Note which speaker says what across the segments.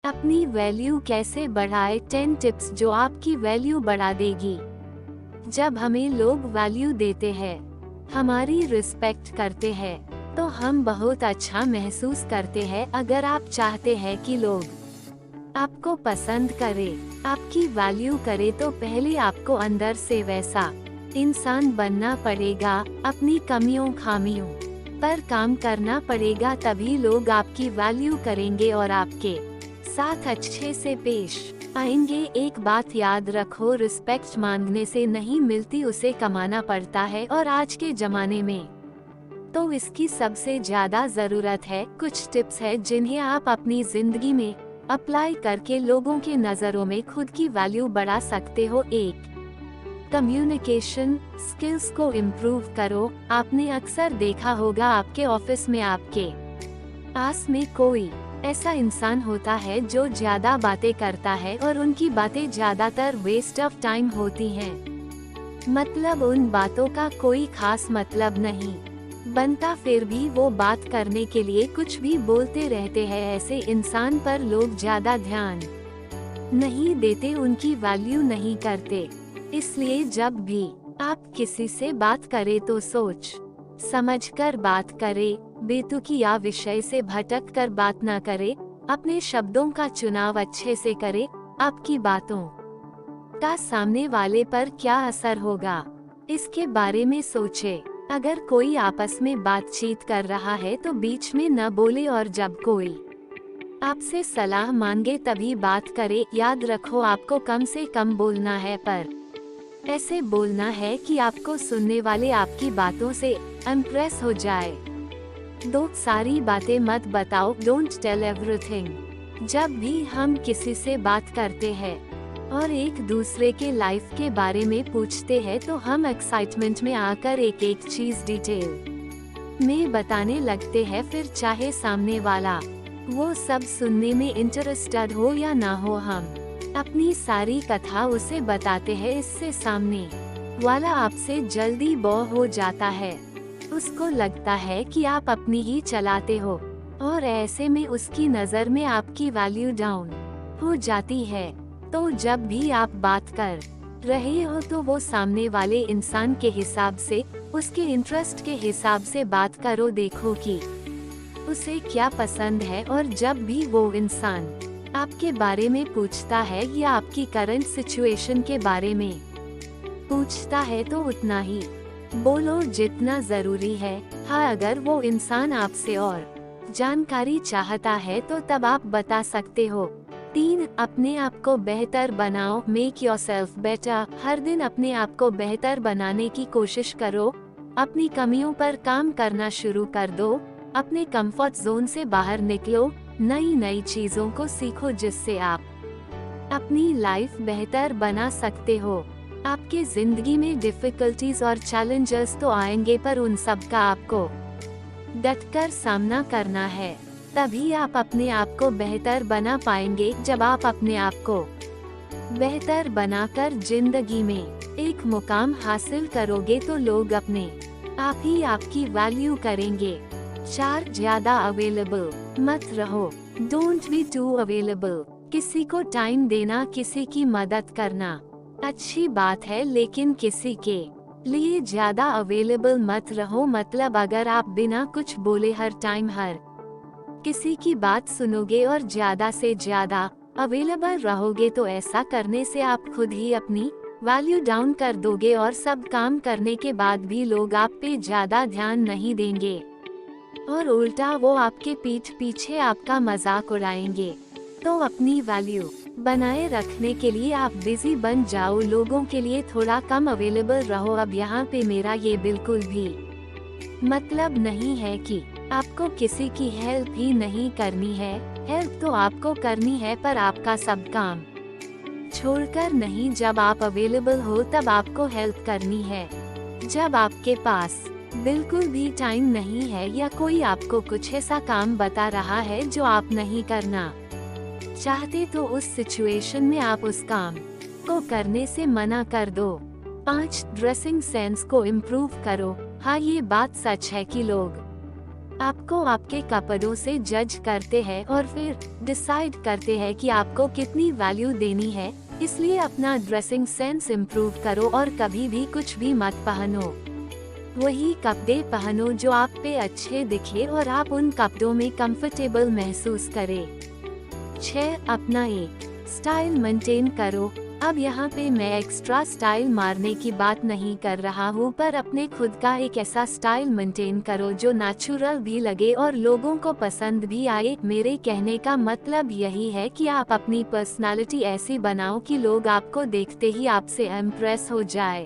Speaker 1: अपनी वैल्यू कैसे बढ़ाए, 10 टिप्स जो आपकी वैल्यू बढ़ा देगी। जब हमें लोग वैल्यू देते हैं, हमारी रिस्पेक्ट करते हैं, तो हम बहुत अच्छा महसूस करते हैं। अगर आप चाहते हैं कि लोग आपको पसंद करें, आपकी वैल्यू करें, तो पहले आपको अंदर से वैसा इंसान बनना पड़ेगा। अपनी कमियों खामियों पर काम करना पड़ेगा, तभी लोग आपकी वैल्यू करेंगे और आपके साथ अच्छे से पेश आएंगे। एक बात याद रखो, रिस्पेक्ट मांगने से नहीं मिलती, उसे कमाना पड़ता है। और आज के जमाने में तो इसकी सबसे ज्यादा जरूरत है। कुछ टिप्स है जिन्हें आप अपनी जिंदगी में अप्लाई करके लोगों के नजरों में खुद की वैल्यू बढ़ा सकते हो। 1. कम्युनिकेशन स्किल्स को इम्प्रूव करो। आपने अक्सर देखा होगा आपके ऑफिस में आपके पास में कोई ऐसा इंसान होता है जो ज्यादा बातें करता है और उनकी बातें ज्यादातर वेस्ट ऑफ टाइम होती हैं। मतलब उन बातों का कोई खास मतलब नहीं बनता, फिर भी वो बात करने के लिए कुछ भी बोलते रहते हैं। ऐसे इंसान पर लोग ज्यादा ध्यान नहीं देते, उनकी वैल्यू नहीं करते। इसलिए जब भी आप किसी से बात करें तो सोच समझकर बात करें, बेतुकी या विषय से भटक कर बात ना करें। अपने शब्दों का चुनाव अच्छे से करें। आपकी बातों का सामने वाले पर क्या असर होगा, इसके बारे में सोचें। अगर कोई आपस में बातचीत कर रहा है तो बीच में न बोले, और जब कोई आपसे सलाह मांगे तभी बात करे। याद रखो, आपको कम से कम बोलना है, पर ऐसे बोलना है कि आपको सुनने वाले आपकी बातों से इम्प्रेस हो जाए। 2. सारी बातें मत बताओ, डोंट टेल एवरीथिंग। जब भी हम किसी से बात करते हैं और एक दूसरे के लाइफ के बारे में पूछते हैं, तो हम एक्साइटमेंट में आकर एक एक चीज डिटेल में बताने लगते हैं। फिर चाहे सामने वाला वो सब सुनने में इंटरेस्टेड हो या ना हो, हम अपनी सारी कथा उसे बताते हैं। इससे सामने वाला आपसे जल्दी बोर हो जाता है, उसको लगता है कि आप अपनी ही चलाते हो, और ऐसे में उसकी नजर में आपकी वैल्यू डाउन हो जाती है। तो जब भी आप बात कर रहे हो तो वो सामने वाले इंसान के हिसाब से, उसके इंटरेस्ट के हिसाब से बात करो। देखो कि उसे क्या पसंद है, और जब भी वो इंसान आपके बारे में पूछता है या आपकी करंट सिचुएशन के बारे में पूछता है, तो उतना ही बोलो जितना जरूरी है। हाँ, अगर वो इंसान आपसे और जानकारी चाहता है तो तब आप बता सकते हो। 3. अपने आप को बेहतर बनाओ, मेक योरसेल्फ बेटर। हर दिन अपने आप को बेहतर बनाने की कोशिश करो। अपनी कमियों पर काम करना शुरू कर दो। अपने कंफर्ट जोन से बाहर निकलो, नई चीजों को सीखो, जिससे आप अपनी लाइफ बेहतर बना सकते हो। आपके जिंदगी में डिफिकल्टीज और चैलेंजेस तो आएंगे, पर उन सब का आपको डटकर सामना करना है। तभी आप अपने आप को बेहतर बना पाएंगे। जब आप अपने आप को बेहतर बनाकर जिंदगी में एक मुकाम हासिल करोगे तो लोग अपने आप ही आपकी वैल्यू करेंगे। 4. ज्यादा अवेलेबल मत रहो, डोंट बी टू अवेलेबल। किसी को टाइम देना, किसी की मदद करना अच्छी बात है, लेकिन किसी के लिए ज्यादा अवेलेबल मत रहो। मतलब अगर आप बिना कुछ बोले हर टाइम हर किसी की बात सुनोगे और ज्यादा से ज्यादा अवेलेबल रहोगे, तो ऐसा करने से आप खुद ही अपनी वैल्यू डाउन कर दोगे, और सब काम करने के बाद भी लोग आप पे ज्यादा ध्यान नहीं देंगे, और उल्टा वो आपके पीठ पीछे आपका मजाक उड़ाएंगे। तो अपनी वैल्यू बनाए रखने के लिए आप बिजी बन जाओ, लोगों के लिए थोड़ा कम अवेलेबल रहो। अब यहाँ पे मेरा ये बिल्कुल भी मतलब नहीं है कि आपको किसी की हेल्प ही नहीं करनी है। हेल्प तो आपको करनी है, पर आपका सब काम छोड़कर नहीं। जब आप अवेलेबल हो तब आपको हेल्प करनी है। जब आपके पास बिल्कुल भी टाइम नहीं है, या कोई आपको कुछ ऐसा काम बता रहा है जो आप नहीं करना चाहते, तो उस सिचुएशन में आप उस काम को करने से मना कर दो। 5. ड्रेसिंग सेंस को इम्प्रूव करो। हाँ, ये बात सच है कि लोग आपको आपके कपड़ों से जज करते हैं और फिर डिसाइड करते हैं कि आपको कितनी वैल्यू देनी है। इसलिए अपना ड्रेसिंग सेंस इम्प्रूव करो और कभी भी कुछ भी मत पहनो। वही कपड़े पहनो जो आप पे अच्छे दिखे और आप उन कपड़ों में कंफर्टेबल महसूस करें। 6. अपना एक स्टाइल मेंटेन करो। अब यहाँ पे मैं एक्स्ट्रा स्टाइल मारने की बात नहीं कर रहा हूँ, पर अपने खुद का एक ऐसा स्टाइल मेंटेन करो जो नेचुरल भी लगे और लोगों को पसंद भी आए। मेरे कहने का मतलब यही है कि आप अपनी पर्सनालिटी ऐसी बनाओ कि लोग आपको देखते ही आपसे इम्प्रेस हो जाए।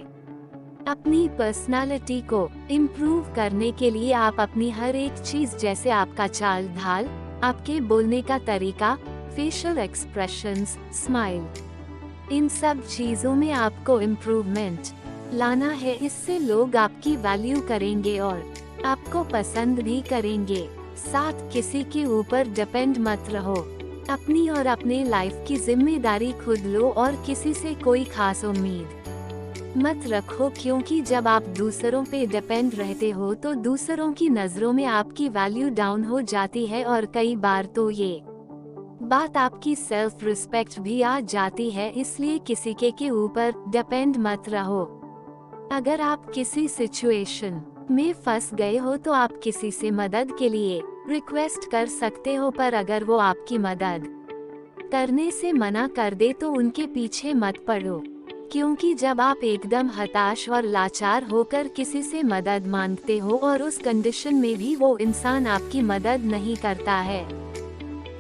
Speaker 1: अपनी पर्सनालिटी को इम्प्रूव करने के लिए आप अपनी हर एक चीज, जैसे आपका चाल ढाल, आपके बोलने का तरीका, फेशियल एक्सप्रेशंस, स्माइल, इन सब चीजों में आपको इम्प्रूवमेंट लाना है। इससे लोग आपकी वैल्यू करेंगे और आपको पसंद भी करेंगे। 7. किसी के ऊपर डिपेंड मत रहो। अपनी और अपने लाइफ की जिम्मेदारी खुद लो और किसी से कोई खास उम्मीद मत रखो, क्योंकि जब आप दूसरों पे डिपेंड रहते हो तो दूसरों की नजरों में आपकी वैल्यू डाउन हो जाती है और कई बार तो ये बात आपकी सेल्फ रिस्पेक्ट भी आ जाती है। इसलिए किसी के ऊपर डिपेंड मत रहो। अगर आप किसी सिचुएशन में फंस गए हो तो आप किसी से मदद के लिए रिक्वेस्ट कर सकते हो, पर अगर वो आपकी मदद करने से मना कर दे तो उनके पीछे मत पड़ो, क्योंकि जब आप एकदम हताश और लाचार होकर किसी से मदद मांगते हो और उस कंडीशन में भी वो इंसान आपकी मदद नहीं करता है,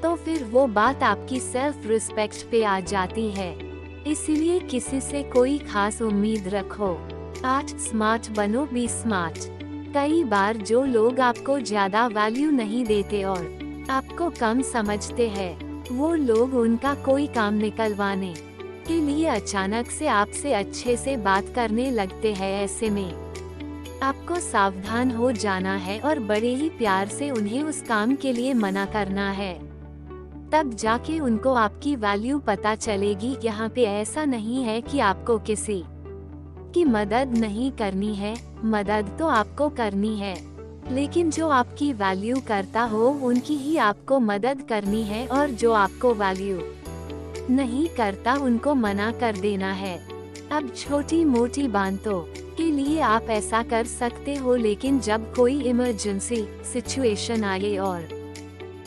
Speaker 1: तो फिर वो बात आपकी सेल्फ रिस्पेक्ट पे आ जाती है। इसीलिए किसी से कोई खास उम्मीद रखो। 8. स्मार्ट बनो, बी स्मार्ट। कई बार जो लोग आपको ज्यादा वैल्यू नहीं देते और आपको कम समझते हैं, वो लोग उनका कोई काम निकलवाने के लिए अचानक से आपसे अच्छे से बात करने लगते हैं। ऐसे में आपको सावधान हो जाना है और बड़े ही प्यार से उन्हें उस काम के लिए मना करना है, तब जाके उनको आपकी वैल्यू पता चलेगी। यहाँ पे ऐसा नहीं है कि आपको किसी की मदद नहीं करनी है, मदद तो आपको करनी है, लेकिन जो आपकी वैल्यू करता हो उनकी ही आपको मदद करनी है, और जो आपको वैल्यू नहीं करता उनको मना कर देना है। अब छोटी मोटी बातों के लिए आप ऐसा कर सकते हो, लेकिन जब कोई इमरजेंसी सिचुएशन आए और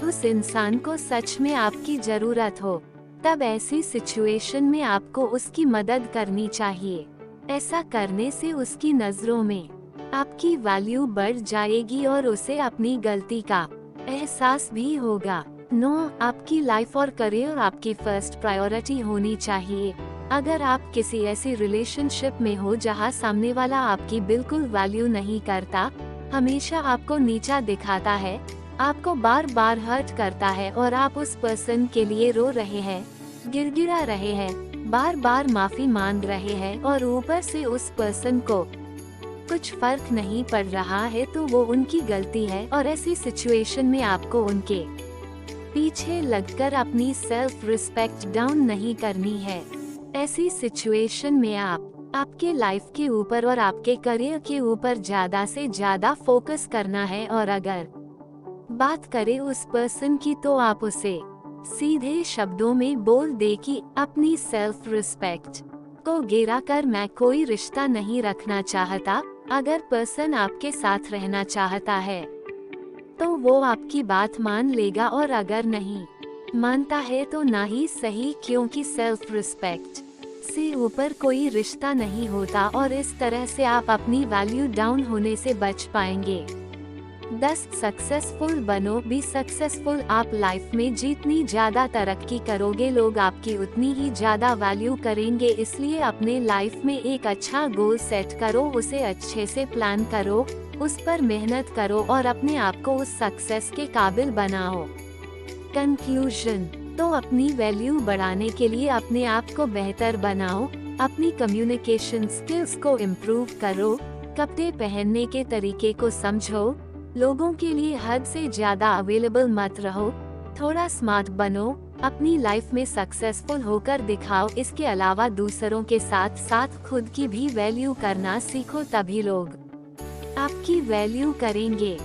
Speaker 1: उस इंसान को सच में आपकी जरूरत हो, तब ऐसी सिचुएशन में आपको उसकी मदद करनी चाहिए। ऐसा करने से उसकी नजरों में आपकी वैल्यू बढ़ जाएगी और उसे अपनी गलती का एहसास भी होगा। 9. आपकी लाइफ और करियर आपकी फर्स्ट प्रायोरिटी होनी चाहिए। अगर आप किसी ऐसी रिलेशनशिप में हो जहां सामने वाला आपकी बिल्कुल वैल्यू नहीं करता, हमेशा आपको नीचा दिखाता है, आपको बार बार हर्ट करता है और आप उस पर्सन के लिए रो रहे हैं, गिड़गिड़ा रहे हैं, बार बार माफी मांग रहे हैं और ऊपर से उस पर्सन को कुछ फर्क नहीं पड़ रहा है, तो वो उनकी गलती है। और ऐसी सिचुएशन में आपको उनके पीछे लगकर अपनी सेल्फ रिस्पेक्ट डाउन नहीं करनी है। ऐसी सिचुएशन में आपके लाइफ के ऊपर और आपके करियर के ऊपर ज्यादा से ज्यादा फोकस करना है। और अगर बात करें उस पर्सन की, तो आप उसे सीधे शब्दों में बोल दे कि अपनी सेल्फ रिस्पेक्ट को गिरा कर मैं कोई रिश्ता नहीं रखना चाहता। अगर पर्सन आपके साथ रहना चाहता है तो वो आपकी बात मान लेगा, और अगर नहीं मानता है तो ना ही सही, क्योंकि सेल्फ रिस्पेक्ट से ऊपर कोई रिश्ता नहीं होता और इस तरह से आप अपनी वैल्यू डाउन होने से बच पाएंगे। 10. सक्सेसफुल बनो, बी सक्सेसफुल। आप लाइफ में जितनी ज्यादा तरक्की करोगे, लोग आपकी उतनी ही ज्यादा वैल्यू करेंगे। इसलिए अपने लाइफ में एक अच्छा गोल सेट करो, उसे अच्छे से प्लान करो, उस पर मेहनत करो और अपने आप को उस सक्सेस के काबिल बनाओ। कंक्लूजन, तो अपनी वैल्यू बढ़ाने के लिए अपने आप को बेहतर बनाओ, अपनी कम्युनिकेशन स्किल्स को इम्प्रूव करो, कपड़े पहनने के तरीके को समझो, लोगों के लिए हद से ज्यादा अवेलेबल मत रहो, थोड़ा स्मार्ट बनो, अपनी लाइफ में सक्सेसफुल होकर दिखाओ। इसके अलावा दूसरों के साथ साथ खुद की भी वैल्यू करना सीखो, तभी लोग आपकी वैल्यू करेंगे।